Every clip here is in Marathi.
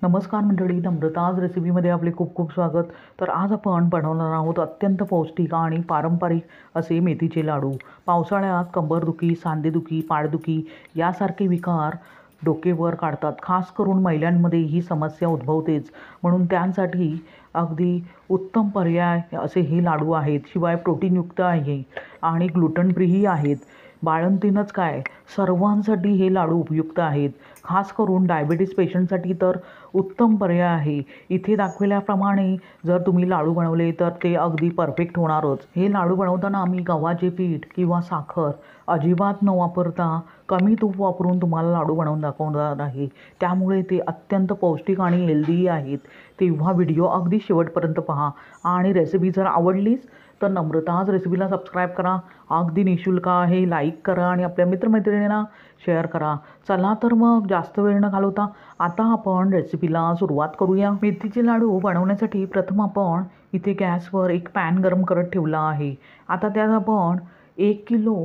नमस्कार मंडळी, नम्रताज रेसिपीमध्ये आपले खूप खूप स्वागत. तर आज आपण बनवणार आहोत अत्यंत पौष्टिक आणि पारंपरिक असे मेथीचे लाडू. पावसाळ्यात कंबरदुखी, सांधेदुखी, पाठदुखी यासारखे विकार डोकेवर काढतात. खास करून महिलांमध्ये ही समस्या उद्भवतेच, म्हणून त्यांसाठी अगदी उत्तम पर्याय असे हे लाडू आहेत. शिवाय प्रोटीनयुक्त आहे आणि ग्लुटन फ्रीही आहेत. बाळंतीणच काय, सर्वांसाठी हे लाडू उपयुक्त आहेत. खास करून डायबिटीज पेशंटसाठी तर उत्तम पर्याय आहे. इथे दाखवल्याप्रमाणे जर तुम्ही लाडू बनवले तर ते अगदी परफेक्ट होणारच. हे लाडू बनवताना आम्ही गव्हाचे पीठ किंवा साखर अजिबात न वापरता कमी तूप वापरून तुम्हाला लाडू बनवून दाखवणार आहे. त्यामुळे ते अत्यंत पौष्टिक आणि हेल्दीही आहेत. तेव्हा व्हिडिओ अगदी शेवटपर्यंत पहा आणि रेसिपी जर आवडलीच तर नम्रताज रेसिपीला सबस्क्राईब करा. अगदी निःशुल्क आहे. लाईक करा आणि आपल्या मित्रमैत्रिणींना शेअर करा. चला तर मग जास्त वेळ न घालवता आता आपण रेसिपीला सुरुवात करूया. मेथीचे लाडू बनवण्यासाठी प्रथम आपण इथे गॅसवर एक पॅन गरम करत ठेवला आहे. आता त्यात आपण 1 किलो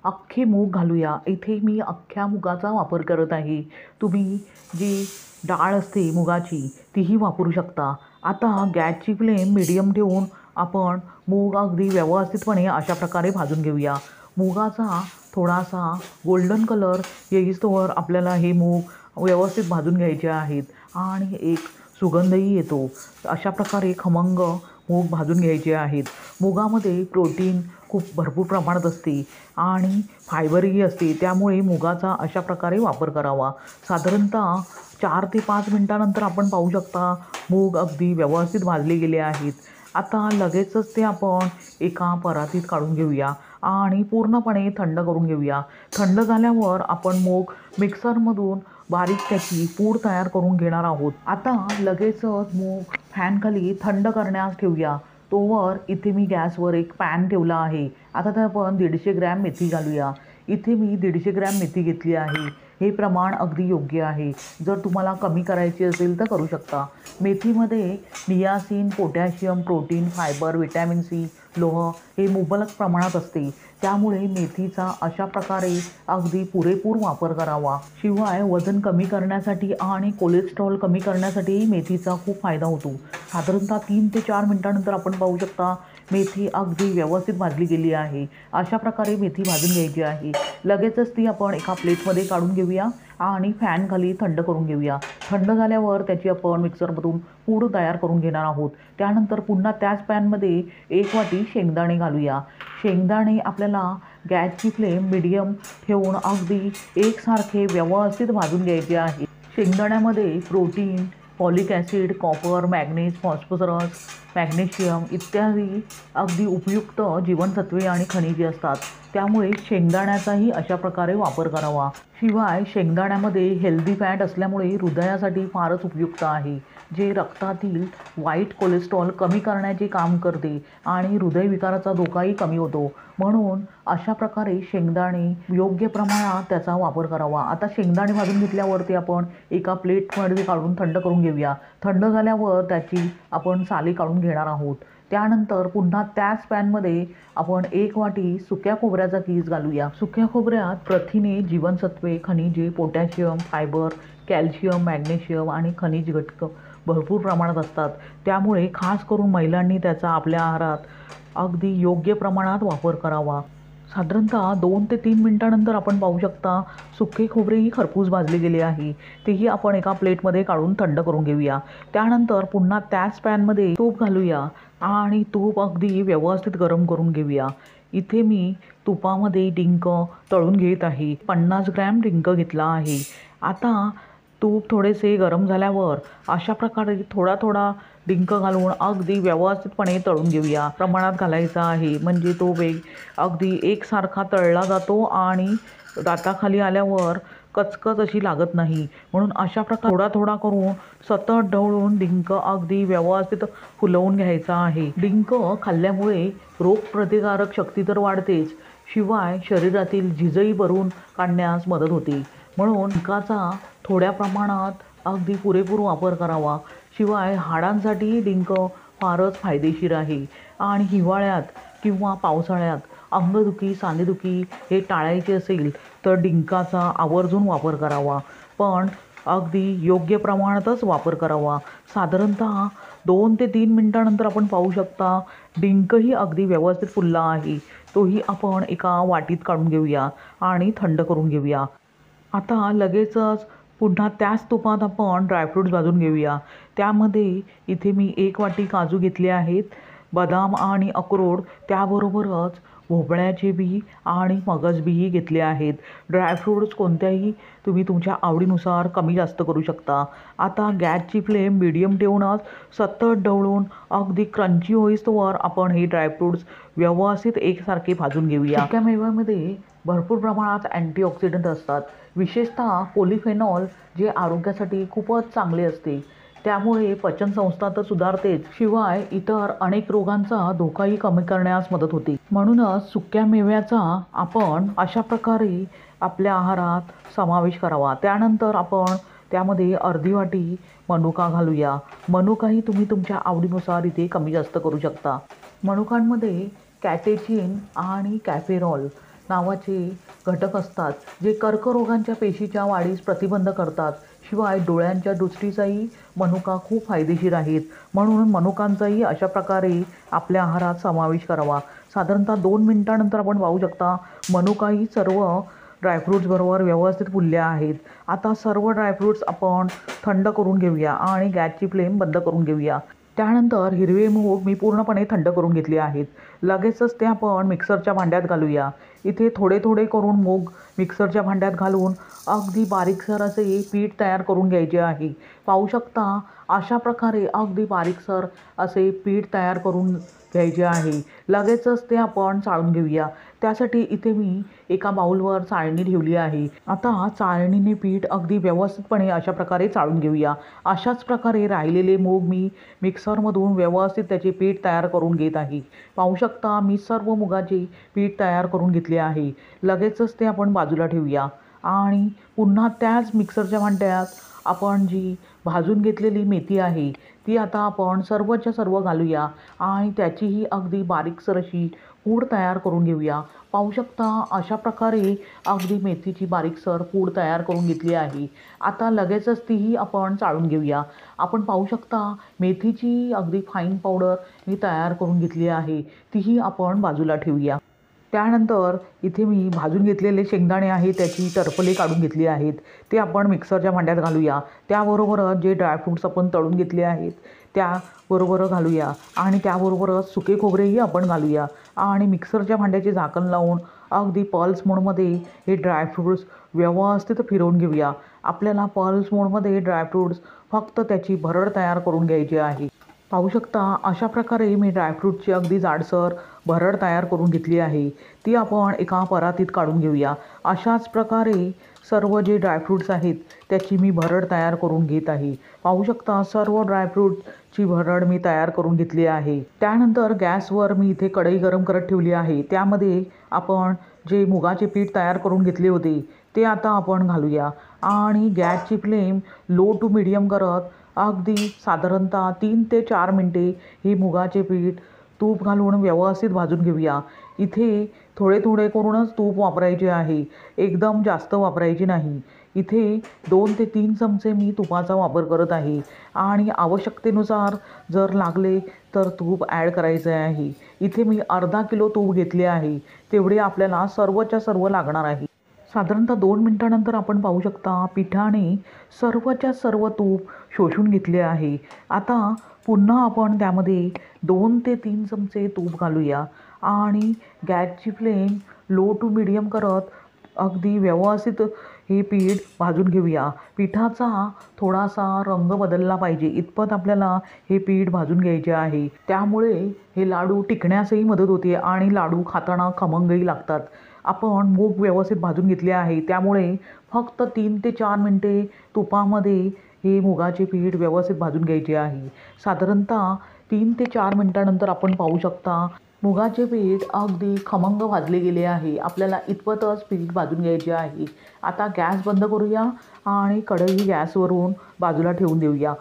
अख्खे मूग घालूया. इथे मी अख्ख्या मुगाचा वापर करत आहे. तुम्ही जी डाळ असते मुगाची तीही वापरू शकता. आता गॅसची फ्लेम मीडियम ठेवून आपण मूग अगदी व्यवस्थितपणे अशा प्रकारे भाजून घेऊया. मुगाचा थोडासा गोल्डन कलर येईस्तोवर आपल्याला हे मूग व्यवस्थित भाजून घ्यायचे आहेत आणि एक सुगंधही येतो. अशा प्रकारे खमंग मूग भाजून घ्यायचे आहेत. मुगामध्ये प्रोटीन खूप भरपूर प्रमाणात असते आणि फायबरही असते. त्यामुळे मुगाचा अशा प्रकारे वापर करावा. साधारणतः 4 ते 5 मिनटानंतर आपण पाहू शकता मूग अगदी व्यवस्थित भाजले गेले आहेत. आता लगेचच ते आपण एका परातीत काढून घेऊया आणि पूर्णपणे थंड करून घेऊया. थंड झाल्यावर आपण मूग मिक्सरमधून बारीक त्याची पूड तयार करून घेणार आहोत. आता लगेचच मूग फॅनखाली थंड करण्यास ठेवूया. तोवर इथे मी गॅसवर एक पॅन ठेवला आहे. आता त्यात आपण 150 ग्रॅम मेथी घालूया. इथे मी 150 ग्रॅम मेथी घेतली आहे. हे प्रमाण अगदी योग्य आहे. जर तुम्हाला कमी करायची असेल तर करू शकता. मेथीमध्ये niacin, potassium, protein, fibre, vitamin C, लोह हे मुबलक प्रमाणात असते. त्यामुळे मेथीचा अशा प्रकारे अगदी पुरेपूर वापर करावा. शिवाय वजन कमी करण्यासाठी आणि कोलेस्ट्रॉल कमी करण्यासाठी मेथीचा खूप फायदा होतो. साधारणतः 3 ते 4 मिनटानंतर आपण पाहू शकता मेथी अगदी व्यवस्थित भाजली गेली आहे. अशा प्रकारे मेथी भाजून घ्यायची आहे. लगेचच ती आपण एका प्लेटमध्ये काढून घेऊया आणि फॅनखाली थंड करून घेऊया. थंड झाल्यावर त्याची आपण मिक्सरमधून पूड तयार करून घेणार आहोत. त्यानंतर पुन्हा त्याच पॅनमध्ये 1 वाटी शेंगदाणे घालूया. शेंगदाणे आपल्याला गॅसची फ्लेम मीडियम ठेवून अगदी एकसारखे व्यवस्थित भाजून घ्यायचे आहे. शेंगदाण्यामध्ये protein, folic acid, copper, manganese, phosphorus, magnesium इत्यादी अगदी उपयुक्त जीवनसत्वे आणि खनिजे असतात. त्यामुळे शेंगदाण्याचाही अशा प्रकारे वापर करावा. शिवाय शेंगदाण्यामध्ये हेल्दी फॅट असल्यामुळे हृदयासाठी फारच उपयुक्त आहे. जे रक्तातील वाईट कोलेस्ट्रॉल कमी करण्याचे काम करते आणि हृदयविकाराचा धोकाही कमी होतो. म्हणून अशा प्रकारे शेंगदाणे योग्य प्रमाणात त्याचा वापर करावा. आता शेंगदाणे भाजून घेतल्यावर आपण एका प्लेटमध्ये काढून थंड करून घेऊया. थंड झाल्यावर त्याची आपण साले काढून घेणार आहोत. त्यानंतर पुन्हा त्याच पॅनमध्ये आपण 1 वाटी सुक्या खोबऱ्याचा कीस घालूया. सुक्या खोबऱ्यात प्रथिने, जीवनसत्वे, खनिजे, पोटॅशियम, फायबर, कॅल्शियम, मॅग्नेशियम आणि खनिज घटक भरपूर प्रमाणात असतात. त्यामुळे खास करून महिलांनी त्याचा आपल्या आहारात अगदी योग्य प्रमाणात वापर करावा. साधारणतः 2 ते 3 मिनटानंतर आपण पाहू शकता सुके खोबरेही खरपूस भाजले गेले आहे. तेही आपण एका प्लेटमध्ये काढून थंड करून घेऊया. त्यानंतर पुन्हा त्याच पॅनमध्ये तूप घालूया आणि तूप अगदी व्यवस्थित गरम करून घेऊया. इथे मी तुपामध्ये डिंक तळून घेत आहे. 50 ग्रॅम डिंक घेतला आहे. आता तूप थोडेसे गरम झाल्यावर अशा प्रकारे थोडा थोडा डिंक घालून अगदी व्यवस्थितपणे तळून घेऊया. प्रमाणात घालायचा आहे म्हणजे तो अगदी एकसारखा तळला जातो आणि दाताखाली आल्यावर कचकच अशी लागत नाही. म्हणून अशा प्रकारे थोडा थोडा करून सतत ढवळून डिंक अगदी व्यवस्थित फुलवून घ्यायचा आहे. डिंक खाल्ल्यामुळे रोगप्रतिकारक शक्ती तर वाढतेच, शिवाय शरीरातील झिजही भरून काढण्यास मदत होते. म्हणून डिंकाचा थोड्या प्रमाणात अगदी पुरेपूर वापर करावा. शिवाय हाडांसाठी डिंक फारच फायदेशीर आहे आणि हिवाळ्यात किंवा पावसाळ्यात अंगदुखी, सांधेदुखी हे टाळायचे असेल तर डिंकाचा आवर्जून वापर करावा. पण अगदी योग्य प्रमाणातच वापर करावा। साधारणतः 2 ते 3 मिनिटानंतर आपण पाहू शकता डिंकही अगदी व्यवस्थित फुलला आहे। तोही आपण एका वाटीत काढून घेऊया आणि थंड करून घेऊया। आता लगेचच पुन्हा त्याच तुपात आपण ड्रायफ्रूट्स भाजून घेऊया। त्यामध्ये इथे मी 1 वाटी काजू घेतले आहेत, बदाम आणि अक्रोड, त्याबरोबरच भोपळ्याचे बी आणि मगज बीही घेतले आहेत। ड्रायफ्रूट्स कोणत्याही तुम्ही तुमच्या आवडीनुसार कमी जास्त करू शकता। आता गॅसची फ्लेम मीडियम ठेवूनच सतत ढवळून अगदी क्रंची होईस्तोवर आपण हे ड्रायफ्रूट्स व्यवस्थित एकसारखे भाजून घेऊया। सुक्या मेव्यामध्ये भरपूर प्रमाणात अँटीऑक्सिडंट असतात, विशेषतः पॉलिफेनॉल, जे आरोग्यासाठी खूपच चांगले असते। त्यामुळे पचनसंस्था तर सुधारतेच, शिवाय इतर अनेक रोगांचा धोकाही कमी करण्यास मदत होते। म्हणूनच सुक्या मेव्याचा आपण अशा प्रकारे आपल्या आहारात समावेश करावा। त्यानंतर आपण त्यामध्ये अर्धी वाटी मनुका घालूया। मनुकाही तुम्ही तुमच्या आवडीनुसार इथे कमी जास्त करू शकता। मनुकांमध्ये कॅटेचिन आणि कॅफेरॉल नावाचे घटक असतात, जे कर्करोगांच्या पेशीच्या वाढीस प्रतिबंध करतात। शिवाय डोळ्यांच्या दृष्टीचाही मनुका खूप फायदेशीर आहेत। म्हणून मनुकांचाही अशा प्रकारे आपल्या आहारात समावेश करावा। साधारणतः 2 मिनिटानंतर आपण पाहू शकता मनुकाही सर्व ड्रायफ्रूट्स बरोबर व्यवस्थित फुलल्या आहेत। आता सर्व ड्रायफ्रूट्स आपण थंड करून घेऊया आणि गॅसची फ्लेम बंद करून घेऊया। त्यानंतर हिरवे मूग मी पूर्णपणे थंड करून घेतले आहेत। लगेचच ते आपण मिक्सरच्या भांड्यात घालूया। इथे थोडे थोडे करून मूग मिक्सरच्या भांड्यात घालून अगदी बारीकसर असे पीठ तयार करून घ्यायचे आहे। पाहू शकता अशा प्रकारे अगदी बारीकसर असे पीठ तयार करून घ्यायचे आहे। लगेचच ते आपण चाळून घेऊया। त्यासाठी इथे मी एका बाउलवर चाळणी ठेवली आहे। आता चाळणीने पीठ अगदी व्यवस्थितपणे अशा प्रकारे चाळून घेऊया। अशाच प्रकारे राहिलेले मूग मी मिक्सरमधून व्यवस्थित त्याचे पीठ तयार करून घेत आहे। पाहू शकता मी सर्व मुगाचे पीठ तयार करून घेतले आहे। लगेचच ते आपण बाजूला ठेवूया आणि पुन्हा त्याच मिक्सरच्या भांड्यात आपण जी भाजून घेतलेली मेथी आहे ती आता आपण सर्वच्या सर्व घालूया आणि त्याचीही अगदी बारीकसर अशी पूड तयार करून घेऊया। पाहू शकता अशा प्रकारे अगदी मेथीची बारीकसर पूड तयार करून घेतली आहे। आता लगेचच तीही आपण चाळून घेऊया। आपण पाहू शकता मेथीची अगदी फाईन पावडर मी तयार करून घेतली आहे, तीही आपण बाजूला ठेवूया। त्यानंतर इथे मी भाजून घेतलेले शेंगदाणे आहे त्याची टरफले काढून घेतली आहेत, ते आपण मिक्सरच्या भांड्यात घालूया। त्याबरोबरच जे ड्रायफ्रूट्स आपण तळून घेतले आहेत त्याबरोबर घालूया आणि त्याबरोबरच सुके खोबरेही आपण घालूया आणि मिक्सरच्या भांड्याचे झाकण लावून अगदी पल्स मोडमध्ये हे ड्रायफ्रूट्स व्यवस्थित फिरवून घेऊया। आपल्याला पल्स मोडमध्ये ड्रायफ्रूट्स फक्त त्याची भरड तयार करून घ्यायची आहे। पाहू शकता अशा प्रकारे मी ड्रायफ्रूटची अगदी जाडसर भरड तयार करून घेतली आहे, ती आपण एका परातीत काढून घेऊया। अशाच प्रकारे सर्व जे ड्रायफ्रूट्स आहेत त्याची मी भरड तयार करून घेत आहे। पाहू शकता सर्व ड्रायफ्रूटची भरड मी तयार करून घेतली आहे। त्यानंतर गॅसवर मी इथे कढई गरम करत ठेवली आहे। त्यामध्ये आपण जे मुगाचे पीठ तयार करून घेतले होते ते आता आपण घालूया आणि गॅसची फ्लेम लो टू मीडियम करत अगदी साधारणतः 3 ते 4 मिनटे हे मुगाचे पीठ तूप घालून व्यवस्थित भाजून घेऊया। इथे थोडे थोडे करूनच तूप वापरायचे आहे, एकदम जास्त वापरायचे नाही। इथे 2 ते 3 चमचे मी तुपाचा वापर करत आहे आणि आवश्यकतेनुसार जर लागले तर तूप ॲड करायचे आहे। इथे मी अर्धा किलो तूप घेतले आहे, तेवढे आपल्याला सर्वच्या सर्व लागणार आहे। साधारणतः 2 मिनिटानंतर आपण पाहू शकता पिठाने सर्वच्या सर्व तूप शोषून घेतले आहे। आता पुन्हा आपण त्यामध्ये 2 ते 3 चमचे तूप घालूया आणि गॅसची फ्लेम लो टू मीडियम करत अगदी व्यवस्थित हे पीठ भाजून घेऊया। पिठाचा थोडासा रंग बदलला पाहिजे इतपत आपल्याला हे पीठ भाजून घ्यायचे आहे। त्यामुळे हे लाडू टिकण्यासही मदत होते आणि लाडू खाताना खमंगही लागतात। आपण मूग व्यवस्थित भाजून घेतले आहे, त्यामुळे फक्त 3 ते 4 मिनटे तुपामध्ये हे मुगाचे पीठ व्यवस्थित भाजून घ्यायचे आहे। साधारणतः 3 ते 4 मिनिटानंतर आपण पाहू शकता मुगाचे पीठ अगदी खमंग भाजले गेले आहे। आपल्याला इतपतच पीठ भाजून घ्यायचे आहे। आता गॅस बंद करूया आणि कढई गॅसवरून बाजूला ठेवून देऊया।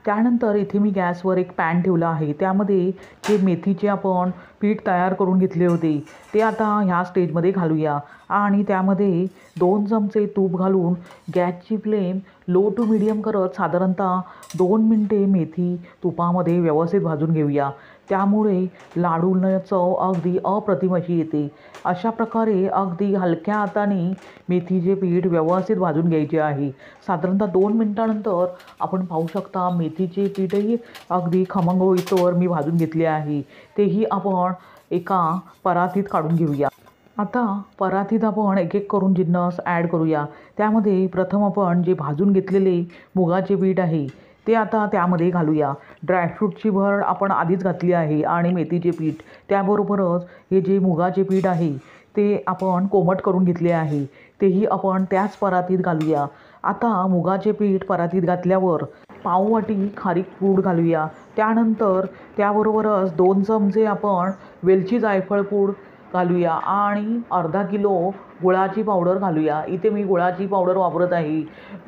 त्यानंतर इथे मी गॅसवर एक पॅन ठेवला आहे, त्यामध्ये जे मेथीचे आपण पीठ तयार करून घेतले होते ते आता ह्या स्टेजमध्ये घालूया आणि त्यामध्ये 2 चमचे तूप घालून गॅसची फ्लेम लो टू मीडियम करत साधारणतः 2 मिनटे मेथी तुपामध्ये व्यवस्थित भाजून घेऊया। त्यामुळे लाडूला चव अगदी अप्रतिम अशी येते। अशा प्रकारे अगदी हलक्या हाताने मेथीचे पीठ व्यवस्थित भाजून घ्यायचे आहे। साधारणतः 2 मिनिटानंतर आपण पाहू शकता मेथीचे पीठही अगदी खमंग होईतोवर मी भाजून घेतले आहे। तेही आपण एका परातीत काढून घेऊया। आता परातीत आपण एक एक करून जिन्नस ॲड करूया। त्यामध्ये प्रथम आपण जे भाजून घेतलेले मुगाचे पीठ आहे ते आता त्यामध्ये घालूया। ड्रायफ्रूटची भर आपण आधीच घातली आहे आणि मेथीचे पीठ त्याबरोबरच हे जे मुगाचे पीठ आहे ते आपण कोमट करून घेतले आहे तेही आपण त्याच परातीत घालूया। आता मुगाचे पीठ परातीत घातल्यावर पाववाटी खारीक पूड घालूया। त्यानंतर त्याबरोबरच 2 चमचे आपण वेलची जायफळ पूड घालूया आणि अर्धा किलो गुळाची पावडर घालूया। इथे मी गुळाची पावडर वापरत आहे।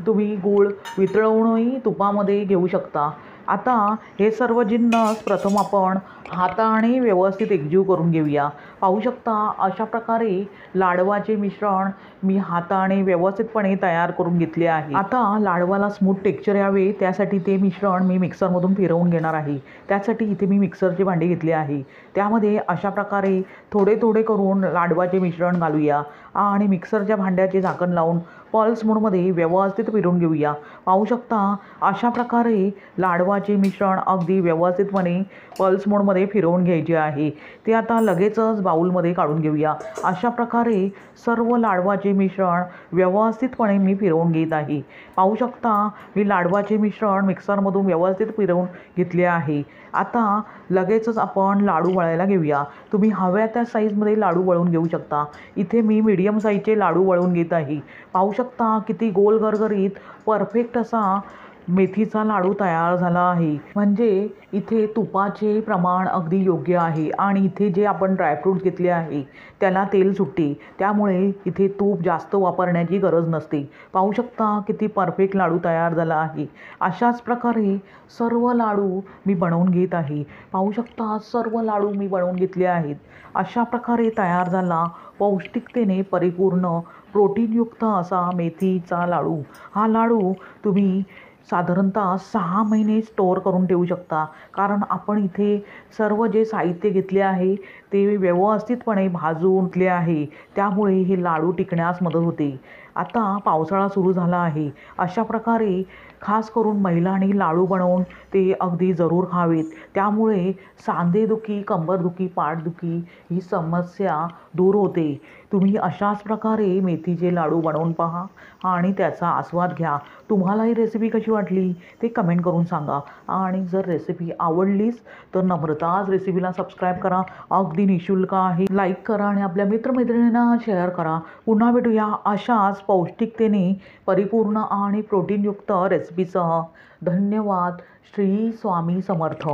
तुम्ही गूळ वितळवूनही तुपामध्ये घेऊ शकता। आता हे सर्व जिन्नस प्रथम आपण हाताने व्यवस्थित एकजीव करून घेऊया। पाहू शकता अशा प्रकारे लाडवाचे मिश्रण मी हाताने व्यवस्थितपणे तयार करून घेतले आहे। आता लाडवाला स्मूथ टेक्स्चर यावे त्यासाठी ते मिश्रण मी मिक्सरमधून फिरवून घेणार आहे। त्यासाठी इथे मी मिक्सरचे भांडे घेतले आहे। त्यामध्ये अशा प्रकारे थोडे थोडे करून लाडवाचे मिश्रण घालूया आणि मिक्सरच्या भांड्याचे झाकण लावून पल्स मोडमध्ये व्यवस्थित फिरवून घेऊया। पाहू शकता अशा प्रकारे लाडवाचे मिश्रण अगदी व्यवस्थितपणे पल्स मोडमध्ये फिरवून घ्यायचे आहे। ते आता लगेचच बाउलमध्ये काढून घेऊया। अशा प्रकारे सर्व लाडवाचे मिश्रण व्यवस्थितपणे मी फिरवून घेत आहे। पाहू शकता मी लाडवाचे मिश्रण मिक्सरमधून व्यवस्थित फिरवून घेतले आहे। आता लगेचच आपण लाडू वळायला घेऊया। तुम्ही हव्या त्या साईजमध्ये लाडू वळवून घेऊ शकता। इथे मी मीडियम साईजचे लाडू वळवून घेत आहे। पाहू शकता किती गोल गरगरीत परफेक्ट असा मेथीचा लाडू तयार झाला आहे। म्हणजे इथे तुपाचे प्रमाण अगदी योग्य आहे आणि इथे जे आपण ड्रायफ्रूट्स घेतले आहे त्याला तेल सुटते, त्यामुळे इथे तूप जास्त वापरण्याची गरज नसते। पाहू शकता किती परफेक्ट लाडू तयार झाला आहे। अशाच प्रकारे सर्व लाडू मी बनवून घेत आहे। पाहू शकता सर्व लाडू मी बनवून घेतले आहेत। अशा प्रकारे तयार झाला पौष्टिकतेने परिपूर्ण प्रोटीनयुक्त असा मेथीचा लाडू। हा लाडू तुम्ही साधारणतः 6 महिने स्टोअर करून ठेवू शकता, कारण आपण इथे सर्व जे साहित्य घेतले आहे ते व्यवस्थितपणे भाजून घेतले आहे, त्यामुळे हे लाडू टिकण्यास मदत होते। आता पावसाळा सुरू झाला आहे। अशा प्रकारे खास करून महिलांनी लाडू बनवून ते अगदी जरूर खावेत। त्यामुळे सांधेदुखी, कंबरदुखी, पाठदुखी ही समस्या दूर होते। तुम्ही अशाच प्रकारे मेथीचे लाडू बनवून पहा आणि त्याचा आस्वाद घ्या। तुम्हाला ही रेसिपी कशी वाटली ते कमेंट करून सांगा आणि जर रेसिपी आवडलीच तर नम्रताज रेसिपीला सबस्क्राईब करा, अगदी निःशुल्क आहे। लाईक करा आणि आपल्या मित्रमैत्रिणींना शेअर करा। पुन्हा भेटूया अशाच पौष्टिकतेने परिपूर्ण आणि प्रोटीनयुक्त रेसिपीसह। धन्यवाद। श्री स्वामी समर्थ।